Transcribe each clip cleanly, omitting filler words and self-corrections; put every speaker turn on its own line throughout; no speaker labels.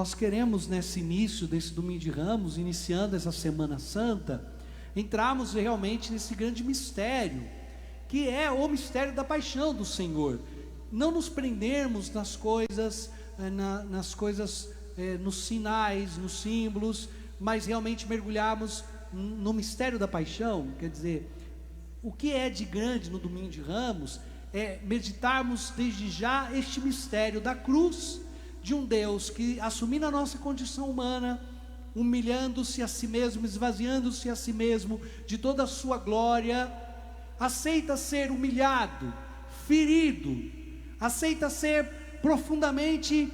nós queremos, nesse início desse domingo de Ramos, iniciando essa Semana Santa, entrarmos realmente nesse grande mistério, que é o mistério da paixão do Senhor. Não nos prendermos nas coisas, nos sinais, nos símbolos, mas realmente mergulharmos no mistério da paixão. Quer dizer, o que é de grande no domingo de Ramos é meditarmos desde já este mistério da cruz, de um Deus que, assumindo a nossa condição humana, humilhando-se a si mesmo, esvaziando-se a si mesmo de toda a sua glória, aceita ser humilhado, ferido, aceita ser profundamente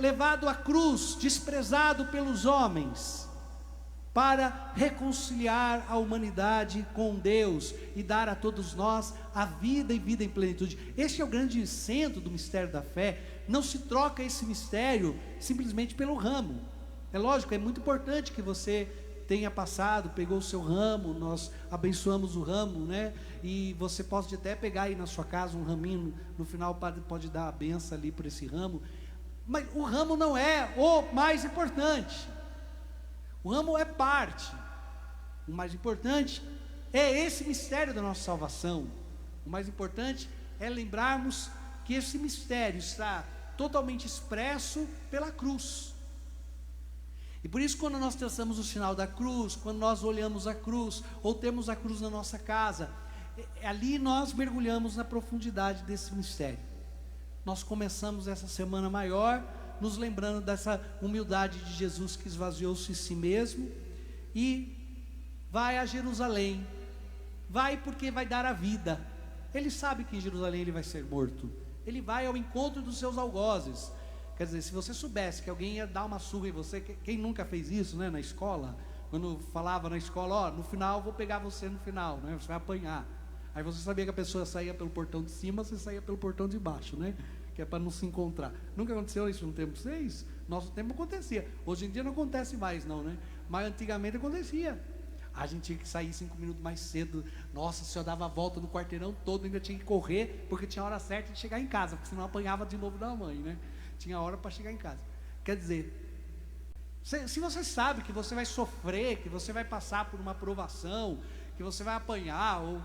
levado à cruz, desprezado pelos homens, para reconciliar a humanidade com Deus e dar a todos nós a vida e vida em plenitude. Este é o grande centro do mistério da fé. Não se troca esse mistério simplesmente pelo ramo. É lógico, é muito importante que você tenha passado, pegou o seu ramo, nós abençoamos o ramo, né? E você pode até pegar aí na sua casa um raminho, no final pode dar a benção ali por esse ramo, mas o ramo não é o mais importante. O ramo é parte. O mais importante é esse mistério da nossa salvação. O mais importante é lembrarmos que esse mistério está totalmente expresso pela cruz. E por isso, quando nós traçamos o sinal da cruz, quando nós olhamos a cruz, ou temos a cruz na nossa casa, ali nós mergulhamos na profundidade desse mistério. Nós começamos essa semana maior nos lembrando dessa humildade de Jesus, que esvaziou-se de si mesmo e vai a Jerusalém. Vai porque vai dar a vida. Ele sabe que em Jerusalém ele vai ser morto. Ele vai ao encontro dos seus algozes. Quer dizer, se você soubesse que alguém ia dar uma surra em você, quem nunca fez isso, né, na escola, quando falava na escola, ó, no final vou pegar você no final, né, você vai apanhar. Aí você sabia que a pessoa saía pelo portão de cima, você saía pelo portão de baixo, né, que é para não se encontrar. Nunca aconteceu isso no tempo de vocês? Nosso tempo acontecia. Hoje em dia não acontece mais não, né, mas antigamente acontecia. A gente tinha que sair 5 minutos mais cedo. Nossa, o senhor dava a volta no quarteirão todo, ainda tinha que correr, porque tinha a hora certa de chegar em casa, porque senão apanhava de novo da mãe, né? Tinha hora para chegar em casa. Quer dizer, se você sabe que você vai sofrer, que você vai passar por uma provação, que você vai apanhar, ou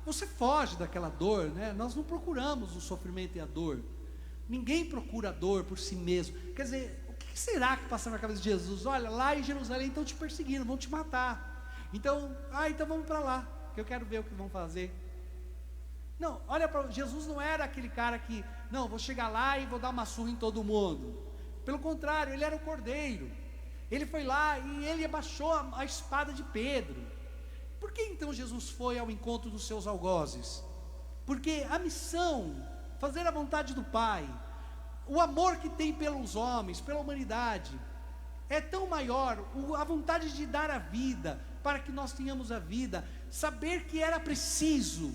você foge daquela dor, né? Nós não procuramos o sofrimento e a dor. Ninguém procura a dor por si mesmo. Quer dizer, o que será que passava na cabeça de Jesus? Olha, lá em Jerusalém estão te perseguindo, vão te matar. Então vamos para lá, que eu quero ver o que vão fazer. Não, olha para Jesus, não era aquele cara que, não, vou chegar lá e vou dar uma surra em todo mundo. Pelo contrário, ele era o cordeiro. Ele foi lá e ele abaixou a espada de Pedro. Por que então Jesus foi ao encontro dos seus algozes? Porque a missão, fazer a vontade do Pai, o amor que tem pelos homens, pela humanidade, é tão maior, a vontade de dar a vida, para que nós tenhamos a vida, saber que era preciso,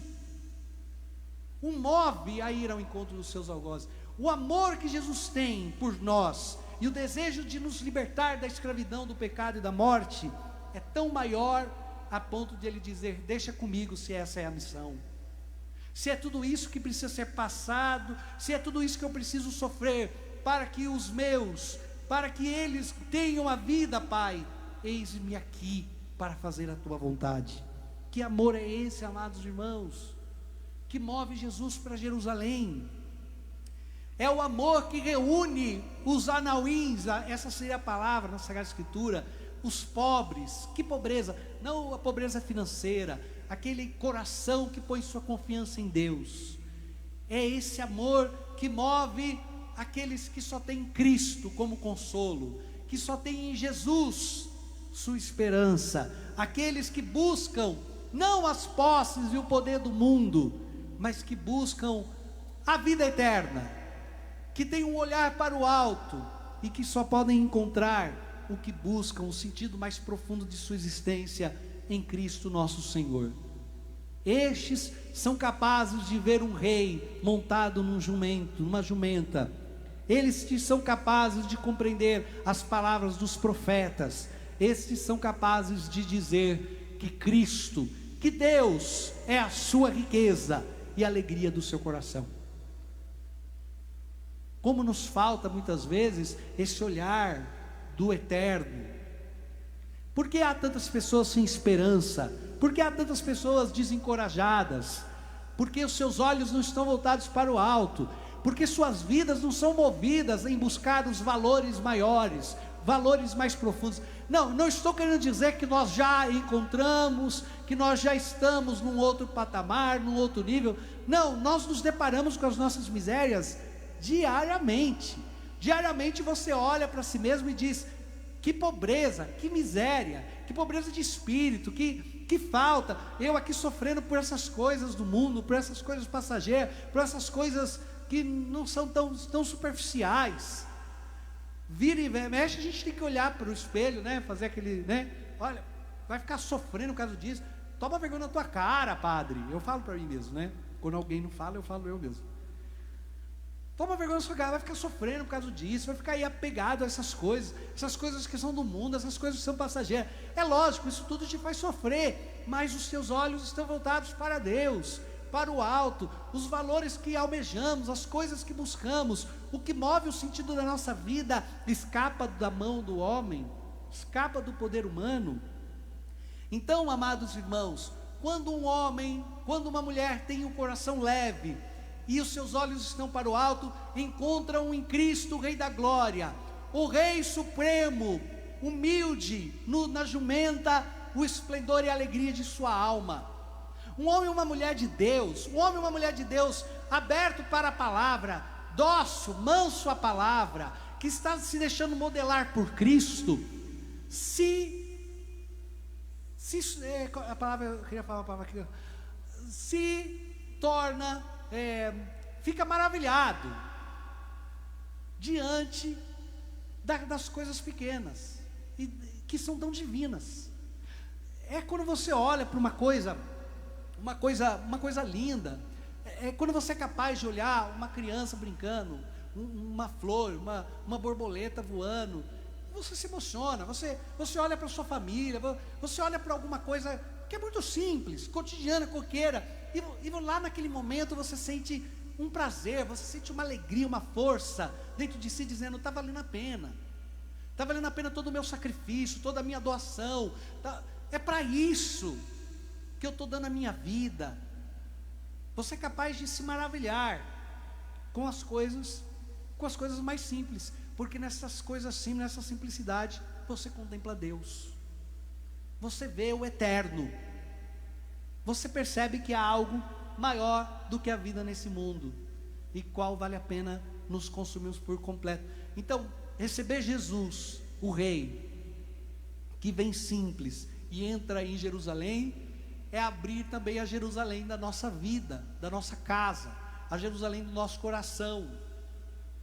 o move a ir ao encontro dos seus algozes. O amor que Jesus tem por nós, e o desejo de nos libertar da escravidão, do pecado e da morte, é tão maior, a ponto de ele dizer, deixa comigo se essa é a missão. Se é tudo isso que precisa ser passado, se é tudo isso que eu preciso sofrer, para que os meus, para que eles tenham a vida, Pai, eis-me aqui, para fazer a tua vontade. Que amor é esse, amados irmãos, que move Jesus para Jerusalém? É o amor que reúne os anauins, essa seria a palavra na Sagrada Escritura, os pobres. Que pobreza? Não a pobreza financeira, aquele coração que põe sua confiança em Deus. É esse amor que move aqueles que só têm Cristo como consolo, que só têm em Jesus sua esperança, aqueles que buscam não as posses e o poder do mundo, mas que buscam a vida eterna, que têm um olhar para o alto e que só podem encontrar o que buscam, o sentido mais profundo de sua existência em Cristo nosso Senhor. Estes são capazes de ver um rei montado num jumento, numa jumenta. Eles que são capazes de compreender as palavras dos profetas. Estes são capazes de dizer que Cristo, que Deus é a sua riqueza e a alegria do seu coração. Como nos falta muitas vezes esse olhar do eterno. Por que há tantas pessoas sem esperança? Por que há tantas pessoas desencorajadas? Porque os seus olhos não estão voltados para o alto, porque suas vidas não são movidas em buscar os valores maiores, valores mais profundos. Não estou querendo dizer que nós já encontramos, que nós já estamos num outro patamar, num outro nível. Não, nós nos deparamos com as nossas misérias diariamente. Diariamente você olha para si mesmo e diz: que pobreza, que miséria, que pobreza de espírito, que falta, eu aqui sofrendo por essas coisas do mundo, por essas coisas passageiras, por essas coisas que não são tão superficiais. Vira e mexe, a gente tem que olhar para o espelho, né? Fazer aquele, né? Olha, vai ficar sofrendo por causa disso. Toma vergonha na tua cara, padre. Eu falo para mim mesmo, né? Quando alguém não fala, eu falo eu mesmo. Toma vergonha na sua cara, vai ficar sofrendo por causa disso, vai ficar aí apegado a essas coisas que são do mundo, essas coisas que são passageiras. É lógico, isso tudo te faz sofrer, mas os teus olhos estão voltados para Deus, para o alto, os valores que almejamos, as coisas que buscamos, o que move o sentido da nossa vida escapa da mão do homem, escapa do poder humano. Então, amados irmãos, quando um homem, quando uma mulher tem um coração leve e os seus olhos estão para o alto, encontram em Cristo o Rei da Glória, o Rei Supremo, humilde, na jumenta, o esplendor e a alegria de sua alma. Um homem e uma mulher de Deus, aberto para a palavra, dócil, manso à palavra, que está se deixando modelar por Cristo, a palavra, eu queria falar a palavra aqui, se torna, fica maravilhado diante das coisas pequenas, e que são tão divinas. É quando você olha para uma coisa linda, é quando você é capaz de olhar uma criança brincando, uma flor, uma borboleta voando, você se emociona, você olha para a sua família, você olha para alguma coisa que é muito simples, cotidiana, corriqueira, e lá naquele momento você sente um prazer, você sente uma alegria, uma força dentro de si, dizendo: está valendo a pena todo o meu sacrifício, toda a minha doação, é para isso que eu estou dando a minha vida. Você é capaz de se maravilhar com as coisas mais simples, porque nessas coisas simples, nessa simplicidade, você contempla Deus, você vê o eterno, você percebe que há algo maior do que a vida nesse mundo, e qual vale a pena nos consumirmos por completo. Então, receber Jesus, o Rei, que vem simples e entra em Jerusalém, é abrir também a Jerusalém da nossa vida, da nossa casa, a Jerusalém do nosso coração,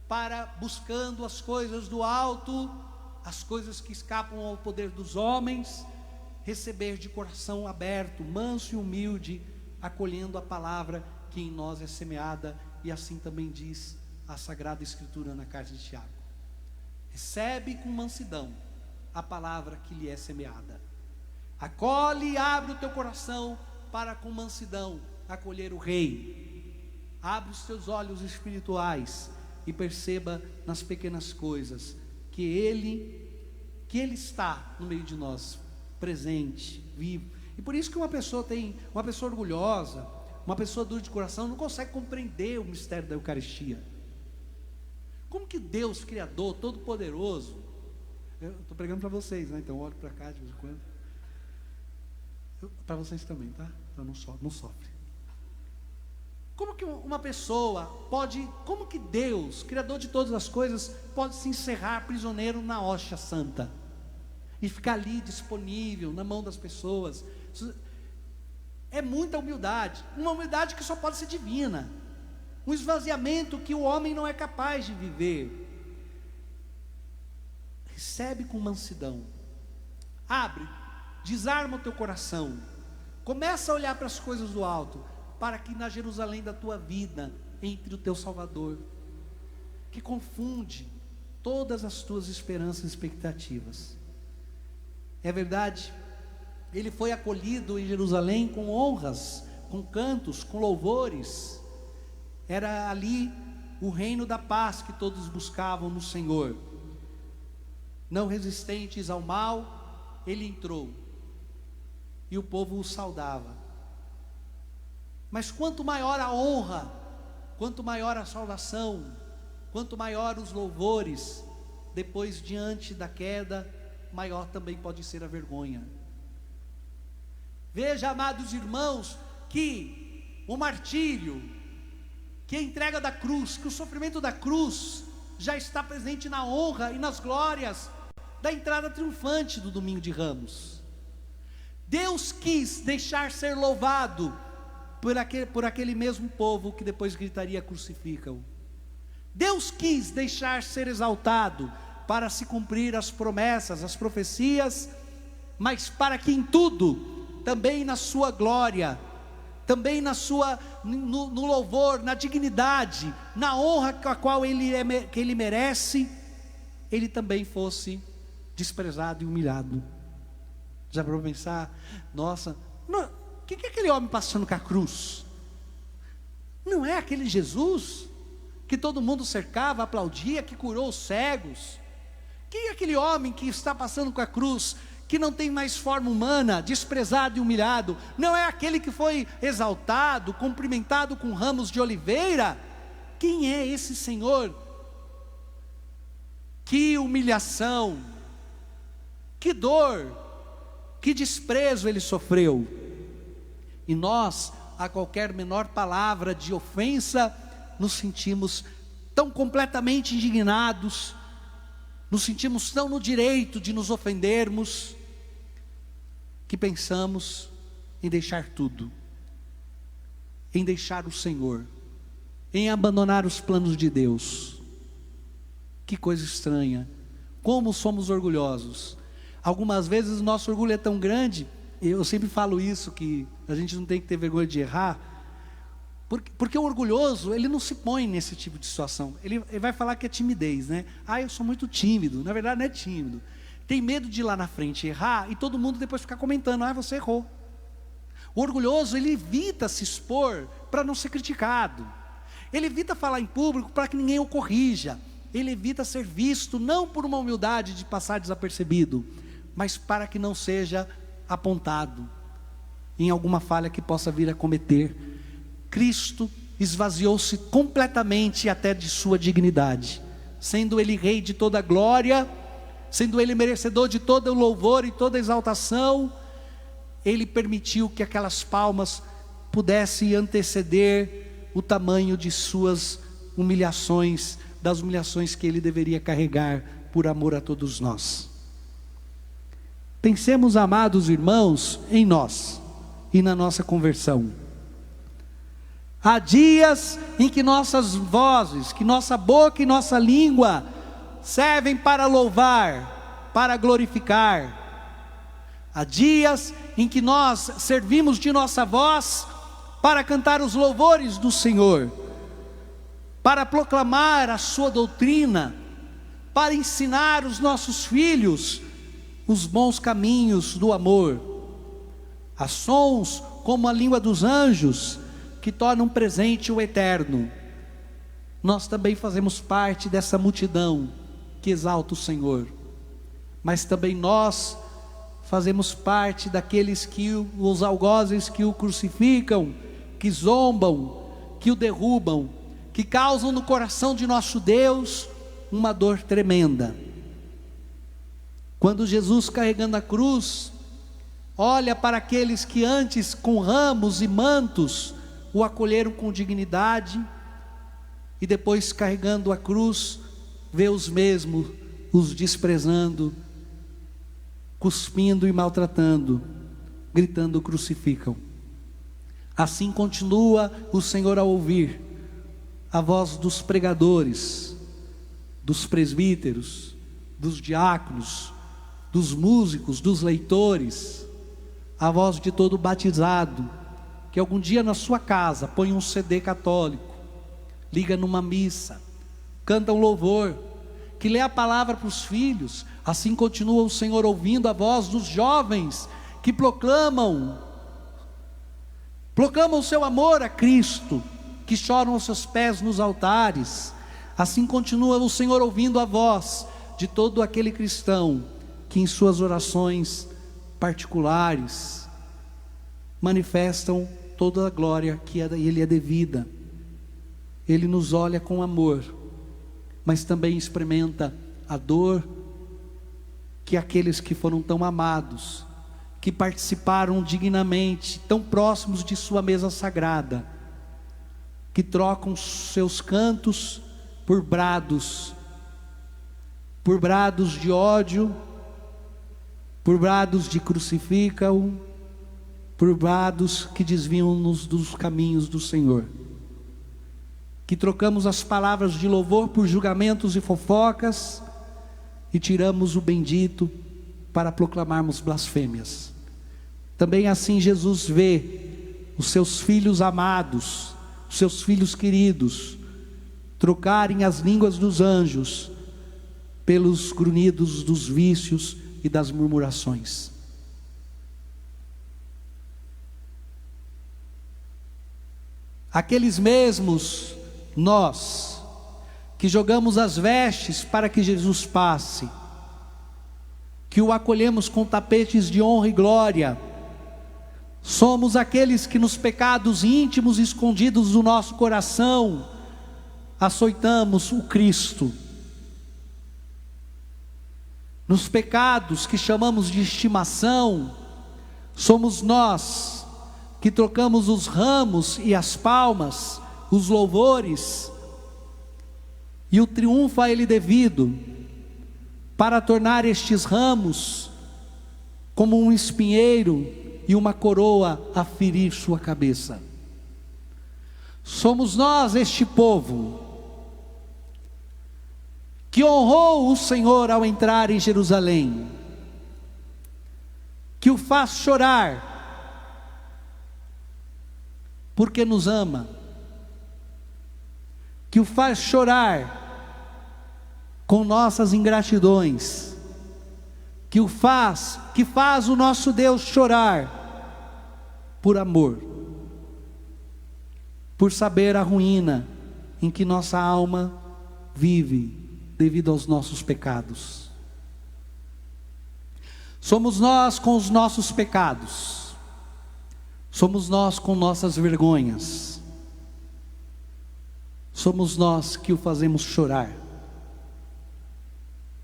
para, buscando as coisas do alto, as coisas que escapam ao poder dos homens, receber de coração aberto, manso e humilde, acolhendo a palavra que em nós é semeada, e assim também diz a Sagrada Escritura na carta de Tiago: recebe com mansidão a palavra que lhe é semeada. Acolhe e abre o teu coração para com mansidão acolher o Rei. Abre os teus olhos espirituais e perceba nas pequenas coisas que Ele está no meio de nós, presente, vivo. E por isso que uma pessoa orgulhosa, uma pessoa dura de coração, não consegue compreender o mistério da Eucaristia. Como que Deus, Criador, Todo-Poderoso, eu estou pregando para vocês, né? Então eu olho para cá de vez em quando, para vocês também, tá? Então não sofre. Como que uma pessoa pode, como que Deus, Criador de todas as coisas, pode se encerrar prisioneiro na hóstia santa e ficar ali disponível na mão das pessoas? É muita humildade, uma humildade que só pode ser divina, um esvaziamento que o homem não é capaz de viver. Recebe com mansidão, abre, desarma o teu coração, começa a olhar para as coisas do alto, para que na Jerusalém da tua vida entre o teu Salvador, que confunde todas as tuas esperanças e expectativas. É verdade, ele foi acolhido em Jerusalém com honras, com cantos, com louvores. Era ali o reino da paz que todos buscavam no Senhor. Não resistentes ao mal, ele entrou, e o povo o saudava. Mas quanto maior a honra, quanto maior a saudação, quanto maior os louvores, depois, diante da queda, maior também pode ser a vergonha. Veja, amados irmãos, que o martírio, que a entrega da cruz, que o sofrimento da cruz já está presente na honra e nas glórias da entrada triunfante do domingo de Ramos. Deus quis deixar ser louvado por aquele mesmo povo que depois gritaria: crucificam. Deus quis deixar ser exaltado para se cumprir as promessas, as profecias, mas para que em tudo, também na sua glória, também no louvor, na dignidade, na honra a qual que ele merece, ele também fosse desprezado e humilhado. Já para pensar, nossa, o que é aquele homem passando com a cruz? Não é aquele Jesus que todo mundo cercava, aplaudia, que curou os cegos? Quem é aquele homem que está passando com a cruz, que não tem mais forma humana, desprezado e humilhado? Não é aquele que foi exaltado, cumprimentado com ramos de oliveira? Quem é esse Senhor? Que humilhação, que dor, que desprezo ele sofreu. E nós, a qualquer menor palavra de ofensa, nos sentimos tão completamente indignados, nos sentimos tão no direito de nos ofendermos, que pensamos em deixar tudo, em deixar o Senhor, em abandonar os planos de Deus. Que coisa estranha, como somos orgulhosos. Algumas vezes o nosso orgulho é tão grande, eu sempre falo isso, que a gente não tem que ter vergonha de errar, porque o orgulhoso, ele não se põe nesse tipo de situação. Ele vai falar que é timidez, né? Eu sou muito tímido. Na verdade não é tímido, tem medo de ir lá na frente errar, e todo mundo depois ficar comentando: você errou. O orgulhoso, ele evita se expor para não ser criticado, ele evita falar em público para que ninguém o corrija, ele evita ser visto, não por uma humildade de passar desapercebido, mas para que não seja apontado em alguma falha que possa vir a cometer. Cristo esvaziou-se completamente até de sua dignidade, sendo ele rei de toda glória, sendo ele merecedor de todo o louvor e toda a exaltação. Ele permitiu que aquelas palmas pudessem anteceder o tamanho de suas humilhações, das humilhações que ele deveria carregar por amor a todos nós. Pensemos, amados irmãos, em nós e na nossa conversão. Há dias em que nossas vozes, que nossa boca e nossa língua servem para louvar, para glorificar. Há dias em que nós servimos de nossa voz para cantar os louvores do Senhor, para proclamar a sua doutrina, para ensinar os nossos filhos os bons caminhos do amor. Há sons como a língua dos anjos, que tornam presente o eterno. Nós também fazemos parte dessa multidão que exalta o Senhor, mas também nós fazemos parte daqueles os algozes que o crucificam, que zombam, que o derrubam, que causam no coração de nosso Deus uma dor tremenda. Quando Jesus, carregando a cruz, olha para aqueles que antes com ramos e mantos o acolheram com dignidade, e depois, carregando a cruz, vê os mesmos os desprezando, cuspindo e maltratando, gritando: crucificam. Assim continua o Senhor a ouvir a voz dos pregadores, dos presbíteros, dos diáconos, dos músicos, dos leitores, a voz de todo batizado, que algum dia na sua casa põe um CD católico, liga numa missa, canta um louvor, que lê a palavra para os filhos. Assim continua o Senhor ouvindo a voz dos jovens que proclamam o seu amor a Cristo, que choram aos seus pés nos altares. Assim continua o Senhor ouvindo a voz de todo aquele cristão que em suas orações particulares manifestam toda a glória que a Ele é devida. Ele nos olha com amor, mas também experimenta a dor que aqueles que foram tão amados, que participaram dignamente, tão próximos de sua mesa sagrada, que trocam seus cantos por brados de ódio, por brados de crucificam, por brados que desviam-nos dos caminhos do Senhor, que trocamos as palavras de louvor por julgamentos e fofocas, e tiramos o bendito para proclamarmos blasfêmias. Também assim Jesus vê os seus filhos amados, os seus filhos queridos, trocarem as línguas dos anjos pelos grunhidos dos vícios e das murmurações. Aqueles mesmos nós que jogamos as vestes para que Jesus passe, que o acolhemos com tapetes de honra e glória, somos aqueles que nos pecados íntimos e escondidos do nosso coração açoitamos o Cristo. Nos pecados que chamamos de estimação, somos nós que trocamos os ramos e as palmas, os louvores e o triunfo a Ele devido, para tornar estes ramos como um espinheiro e uma coroa a ferir sua cabeça. Somos nós, este povo, que honrou o Senhor ao entrar em Jerusalém, que o faz chorar, porque nos ama, que o faz chorar com nossas ingratidões, que faz o nosso Deus chorar por amor, por saber a ruína em que nossa alma vive devido aos nossos pecados. Somos nós com os nossos pecados, somos nós com nossas vergonhas, somos nós que o fazemos chorar.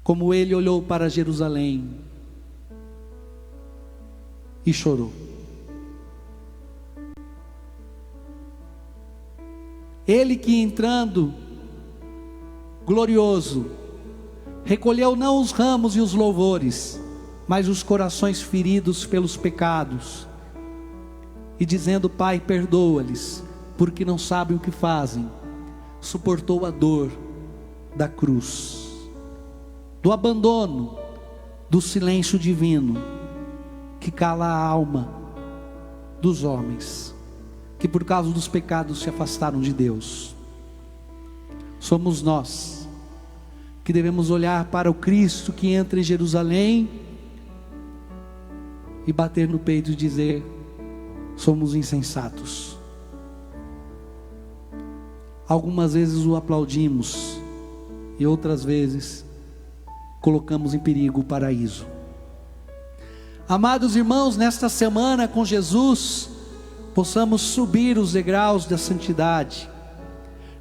Como ele olhou para Jerusalém e chorou. Ele que entrando glorioso, recolheu não os ramos e os louvores, mas os corações feridos pelos pecados, e dizendo: Pai, perdoa-lhes, porque não sabem o que fazem, suportou a dor da cruz, do abandono, do silêncio divino, que cala a alma dos homens, que por causa dos pecados se afastaram de Deus. Somos nós, que devemos olhar para o Cristo que entra em Jerusalém, e bater no peito e dizer: somos insensatos. Algumas vezes o aplaudimos, e outras vezes colocamos em perigo o paraíso. Amados irmãos, nesta semana com Jesus, possamos subir os degraus da santidade,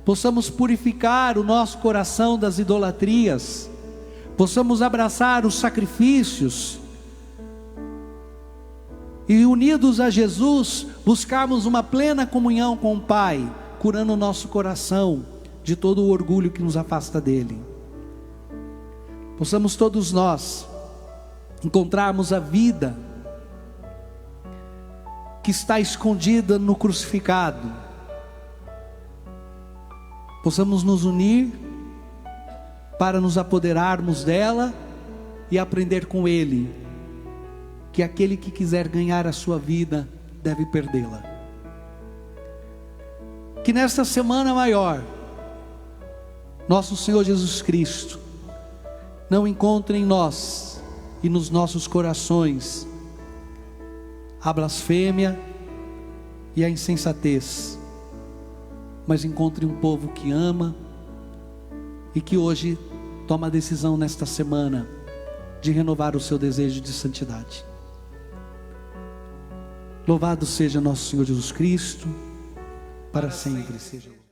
possamos purificar o nosso coração das idolatrias, possamos abraçar os sacrifícios, e unidos a Jesus, buscarmos uma plena comunhão com o Pai, curando o nosso coração de todo o orgulho que nos afasta dele. Possamos todos nós encontrarmos a vida que está escondida no crucificado, possamos nos unir para nos apoderarmos dela e aprender com ele, que aquele que quiser ganhar a sua vida deve perdê-la. Que nesta semana maior, nosso Senhor Jesus Cristo não encontre em nós e nos nossos corações a blasfêmia e a insensatez, mas encontre um povo que ama e que hoje toma a decisão nesta semana de renovar o seu desejo de santidade. Louvado seja nosso Senhor Jesus Cristo, para sempre seja.